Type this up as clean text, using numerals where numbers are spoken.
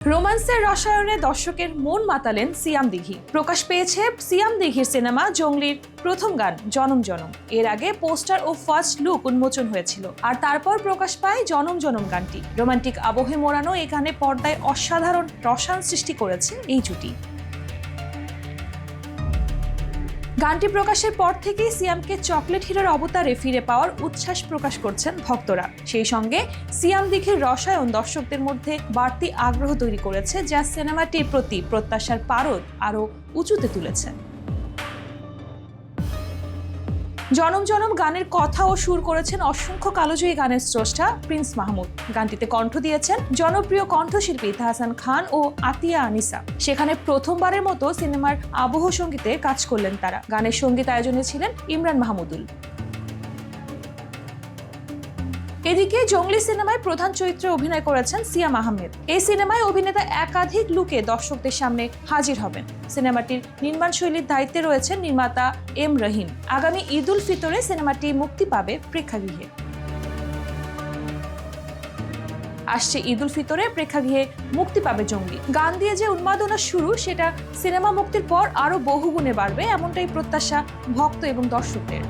রোমান্সের রসায়নে দর্শকের মন মাতালেন সিয়াম দিঘি। প্রকাশ পেয়েছে সিয়াম দিঘির সিনেমা জঙ্গলির প্রথম গান জনম জনম। এর আগে পোস্টার ও ফার্স্ট লুক উন্মোচন হয়েছিল, আর তারপর প্রকাশ পায় জনম জনম গানটি। রোমান্টিক আবহে মোড়ানো এই গানে পর্দায় অসাধারণ রসায়ন সৃষ্টি করেছে এই জুটি। গানটি প্রকাশের পর থেকেই সিয়ামকে চকলেট হিরোর অবতারে ফিরে পাওয়ার উচ্ছ্বাস প্রকাশ করছেন ভক্তরা। সেই সঙ্গে সিয়াম দিঘির রসায়ন দর্শকদের মধ্যে বাড়তি আগ্রহ তৈরি করেছে, যা সিনেমাটির প্রতি প্রত্যাশার পারদ আরও উঁচুতে তুলেছে। জনম জনম গানের কথা ও সুর করেছেন অসংখ্য কালোজয়ী গানের স্রষ্টা প্রিন্স মাহমুদ। গানটিতে কণ্ঠ দিয়েছেন জনপ্রিয় কণ্ঠশিল্পী তাহসান খান ও আতিয়া আনিসা। সেখানে প্রথমবারের মতো সিনেমার আবহ সঙ্গীতে কাজ করলেন তারা। গানের সঙ্গীত আয়োজনে ছিলেন ইমরান মাহমুদুল। এদিকে জঙ্গলি সিনেমায় প্রধান চরিত্রে অভিনয় করেছেন সিয়াম আহমেদ। এই সিনেমায় অভিনেতা একাধিক লুকে দর্শকদের সামনে হাজির হবেন। সিনেমাটির নির্মাণশৈলীর দায়িত্বে রয়েছেন নির্মাতা এম রহিম। আগামী ঈদ উল ফিতরে সিনেমাটি মুক্তি পাবে প্রেক্ষাগৃহে। আসছে ঈদ উল ফিতরে প্রেক্ষাগৃহে মুক্তি পাবে জঙ্গলি। গান দিয়ে যে উন্মাদনা শুরু, সেটা সিনেমা মুক্তির পর আরো বহুগুণে বাড়বে, এমনটাই প্রত্যাশা ভক্ত এবং দর্শকদের।